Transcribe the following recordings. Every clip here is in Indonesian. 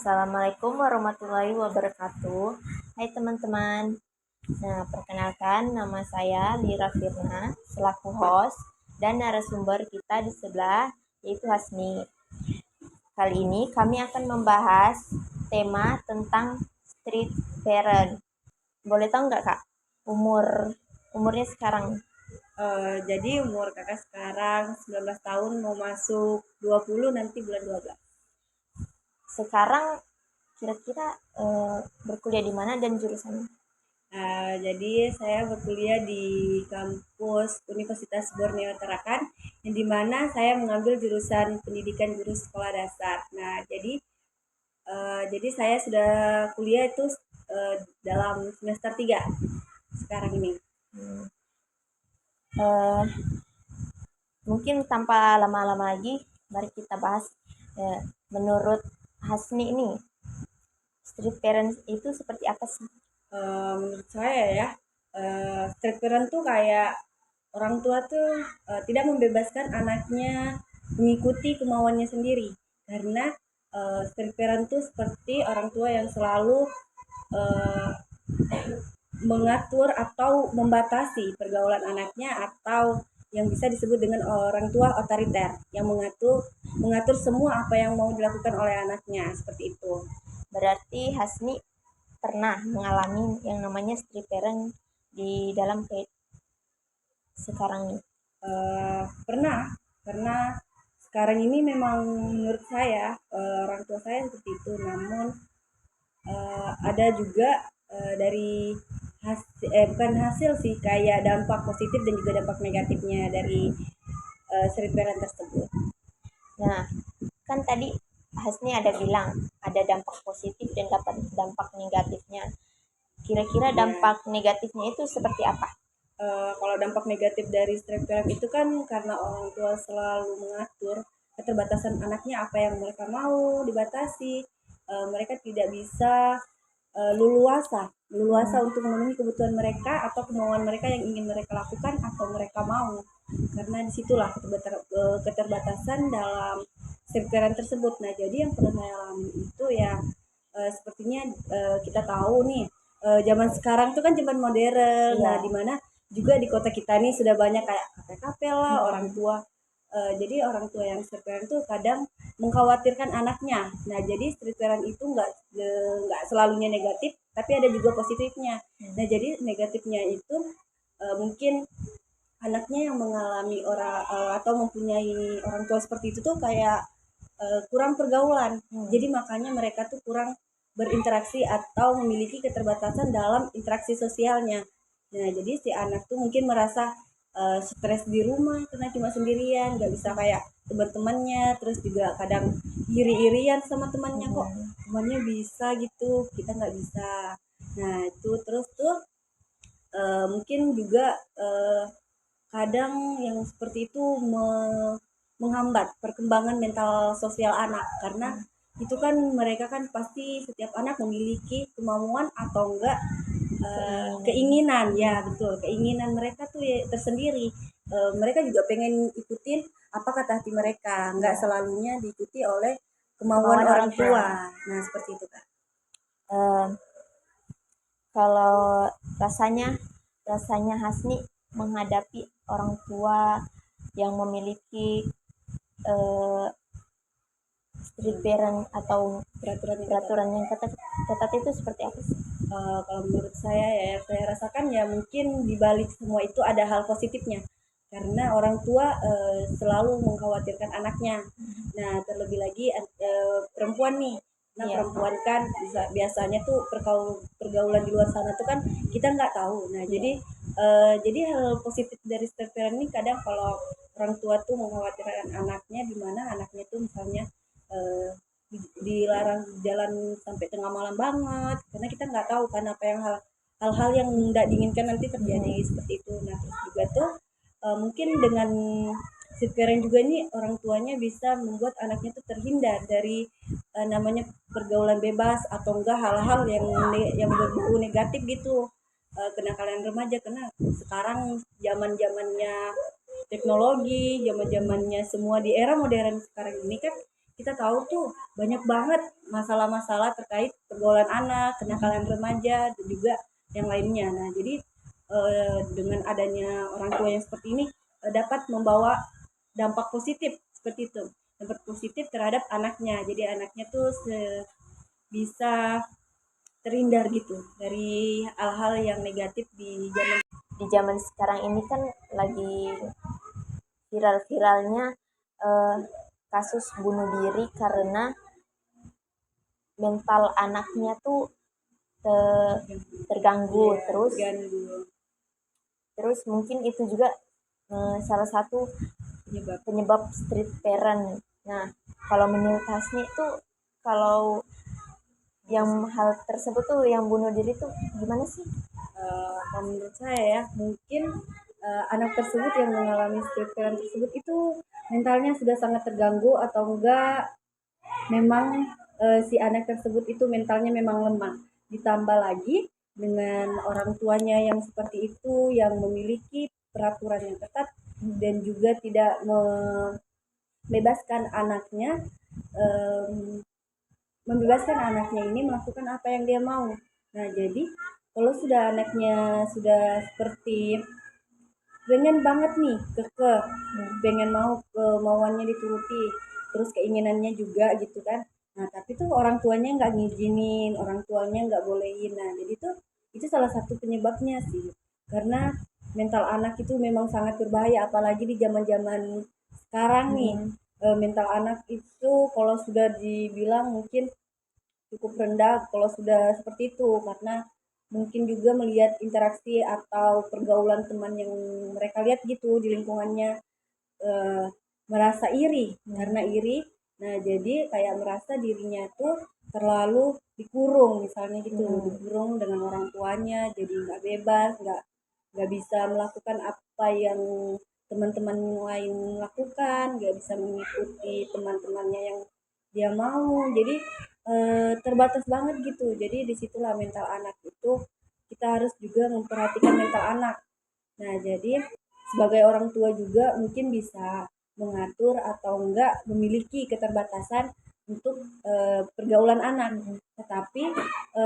Assalamualaikum warahmatullahi wabarakatuh. Hai teman-teman. Nah, perkenalkan nama saya Lira Firna selaku host dan narasumber kita di sebelah yaitu Hasni. Kali ini kami akan membahas tema tentang street parent. Boleh tahu nggak Kak umurnya sekarang? Jadi umur kakak sekarang 19 tahun mau masuk 20 nanti bulan 12. Sekarang kira-kira berkuliah di mana dan jurusannya? Jadi saya berkuliah di kampus Universitas Borneo Tarakan, yang dimana saya mengambil jurusan pendidikan guru sekolah dasar. Nah, jadi saya sudah kuliah itu dalam semester 3 sekarang ini. Hmm. Eh, Mungkin tanpa lama-lama lagi, mari kita bahas. Menurut Hasni ini, street parents itu seperti apa sih? Menurut saya ya, street parent tuh kayak orang tua tuh tidak membebaskan anaknya mengikuti kemauannya sendiri, karena street parent tuh seperti orang tua yang selalu eh, mengatur atau membatasi pergaulan anaknya, atau yang bisa disebut dengan orang tua otoriter yang mengatur semua apa yang mau dilakukan oleh anaknya, seperti itu. Berarti Hasni pernah mengalami yang namanya street parent di dalam sekarang ini. Pernah, karena sekarang ini memang menurut saya orang tua saya seperti itu. Namun ada juga dari bukan hasil sih, kayak dampak positif dan juga dampak negatifnya dari street parent tersebut. Nah, kan tadi Hasni ada bilang ada dampak positif dan dapat dampak negatifnya. Kira-kira Ya, dampak negatifnya itu seperti apa? kalau dampak negatif dari street parent itu kan karena orang tua selalu mengatur keterbatasan anaknya, apa yang mereka mau dibatasi. Mereka tidak bisa leluasa untuk memenuhi kebutuhan mereka atau kemauan mereka yang ingin mereka lakukan atau mereka mau, karena disitulah keterbatasan dalam sektoran tersebut. Nah, jadi yang pernah saya alami itu ya, sepertinya kita tahu nih, zaman sekarang tuh kan zaman modern. Iya. Nah, dimana juga di kota kita nih sudah banyak kayak kafe-kafe lah, orang tua. Jadi orang tua yang street parent tuh kadang mengkhawatirkan anaknya. Nah, jadi street parent itu nggak selalunya negatif, tapi ada juga positifnya. Nah, jadi negatifnya itu mungkin anaknya yang mengalami atau mempunyai orang tua seperti itu tuh kayak kurang pergaulan. Jadi makanya mereka tuh kurang berinteraksi atau memiliki keterbatasan dalam interaksi sosialnya. Nah, jadi si anak tuh mungkin merasa stres di rumah karena cuma sendirian, nggak bisa kayak teman-temannya, terus juga kadang iri-irian sama temannya, kok temannya bisa gitu, kita nggak bisa. Nah, itu terus tuh mungkin juga kadang yang seperti itu menghambat perkembangan mental sosial anak, karena itu kan mereka kan pasti setiap anak memiliki kemauan atau enggak keinginan. Ya betul, keinginan mereka tuh ya tersendiri. Mereka juga pengen ikutin apa kata hati mereka, nggak selalunya diikuti oleh kemauan orang tua. Nah, seperti itu kak. Eh, Kalau rasanya Hasni menghadapi orang tua yang memiliki eh, street parent atau peraturan yang ketat itu seperti apa sih? Kalau menurut saya ya, yang saya rasakan ya, mungkin di balik semua itu ada hal positifnya, karena orang tua selalu mengkhawatirkan anaknya. Nah, terlebih lagi perempuan nih. Nah, Iya. perempuan kan biasanya tuh pergaulan di luar sana tuh kan kita nggak tahu. Nah, jadi hal positif dari step parent ini kadang kalau orang tua tuh mengkhawatirkan anaknya, di mana anaknya tuh misalnya eh, dilarang jalan sampai tengah malam banget, karena kita nggak tahu kan apa yang hal-hal yang tidak diinginkan nanti terjadi, seperti itu. Nah, terus juga tuh mungkin dengan si parent juga nih, orang tuanya bisa membuat anaknya tuh terhindar dari namanya pergaulan bebas atau enggak hal-hal yang berbau negatif gitu, kenakalan remaja. Karena sekarang zaman zamannya teknologi, zaman zamannya semua di era modern sekarang ini kan, kita tahu tuh banyak banget masalah-masalah terkait pergaulan anak, kenakalan remaja dan juga yang lainnya. Nah, jadi dengan adanya orang tua yang seperti ini dapat membawa dampak positif seperti itu. Dampak positif terhadap anaknya. Jadi anaknya tuh bisa terhindar gitu dari hal-hal yang negatif di zaman sekarang ini kan lagi viral-viralnya eh, kasus bunuh diri karena mental anaknya tuh terganggu. Terus mungkin itu juga salah satu penyebab street parent. Nah, kalau menurut Hasni itu, kalau yang hal tersebut tuh, yang bunuh diri tuh gimana sih? Kalau menurut saya ya mungkin anak tersebut yang mengalami street parent tersebut itu mentalnya sudah sangat terganggu atau enggak memang si anak tersebut itu mentalnya memang lemah, ditambah lagi dengan orang tuanya yang seperti itu yang memiliki peraturan yang ketat dan juga tidak membebaskan anaknya em, membebaskan anaknya ini melakukan apa yang dia mau. Nah, jadi kalau sudah anaknya sudah seperti pengen banget nih kekeh, pengen mau kemauannya dituruti, terus keinginannya juga gitu kan. Nah, tapi tuh orang tuanya nggak ngizinin, orang tuanya nggak bolehin. Nah, jadi tuh itu salah satu penyebabnya sih. Karena mental anak itu memang sangat berbahaya, apalagi di zaman-zaman sekarang nih. Mental anak itu kalau sudah dibilang mungkin cukup rendah kalau sudah seperti itu, karena mungkin juga melihat interaksi atau pergaulan teman yang mereka lihat gitu di lingkungannya, eh, merasa iri karena iri. Nah, jadi kayak merasa dirinya tuh terlalu dikurung misalnya gitu, dikurung dengan orang tuanya, jadi nggak bebas, nggak bisa melakukan apa yang teman-teman lain lakukan, nggak bisa mengikuti teman-temannya yang dia mau. Jadi terbatas banget gitu. Jadi disitulah mental anak itu kita harus juga memperhatikan mental anak. Nah, jadi sebagai orang tua juga mungkin bisa mengatur atau enggak memiliki keterbatasan untuk pergaulan anak. Tetapi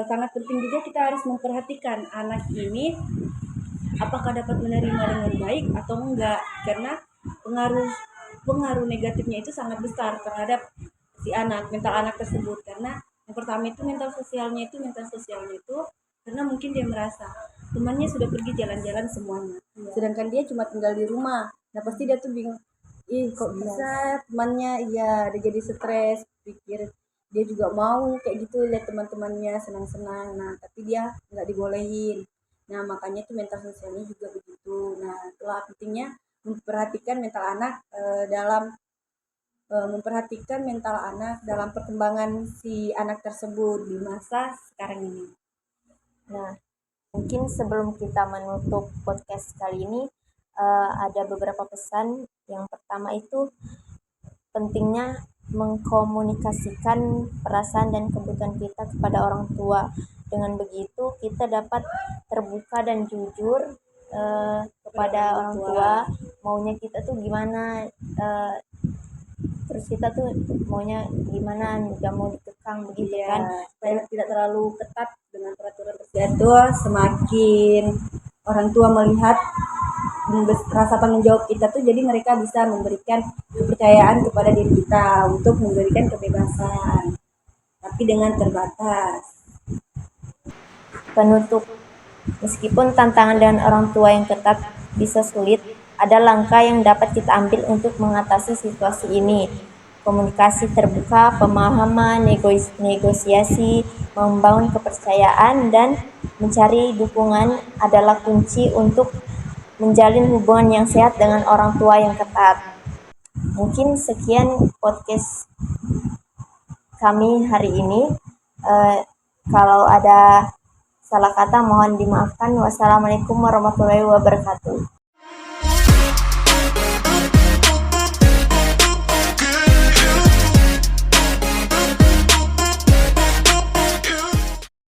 sangat penting juga kita harus memperhatikan anak ini apakah dapat menerima dengan baik atau enggak, karena pengaruh pengaruh negatifnya itu sangat besar terhadap si anak, mental anak tersebut. Karena yang pertama itu mental sosialnya itu karena mungkin dia merasa temannya sudah pergi jalan-jalan semuanya, sedangkan dia cuma tinggal di rumah. Nah, pasti dia tuh bingung, ih kok bisa temannya, iya dia jadi stres, pikir dia juga mau kayak gitu lihat teman-temannya senang-senang, nah tapi dia nggak dibolehin. Nah, makanya tuh mental sosialnya juga begitu. Nah, itulah pentingnya memperhatikan mental anak memperhatikan mental anak dalam perkembangan si anak tersebut di masa sekarang ini. Nah, mungkin sebelum kita menutup podcast kali ini, ada beberapa pesan. Yang pertama itu pentingnya mengkomunikasikan perasaan dan kebutuhan kita kepada orang tua. Dengan begitu kita dapat terbuka dan jujur kepada orang tua, maunya kita tuh gimana, terus kita tuh maunya gimana, nggak mau dikekang begitu kan. Supaya tidak terlalu ketat dengan peraturan tersebut, semakin orang tua melihat rasa tanggung jawab kita tuh, jadi mereka bisa memberikan kepercayaan kepada diri kita untuk memberikan kebebasan, tapi dengan terbatas. Penutup, meskipun tantangan dengan orang tua yang ketat bisa sulit, ada langkah yang dapat kita ambil untuk mengatasi situasi ini. Komunikasi terbuka, pemahaman, negosiasi, membangun kepercayaan, dan mencari dukungan adalah kunci untuk menjalin hubungan yang sehat dengan orang tua yang ketat. Mungkin sekian podcast kami hari ini. Kalau ada salah kata mohon dimaafkan. Wassalamualaikum warahmatullahi wabarakatuh.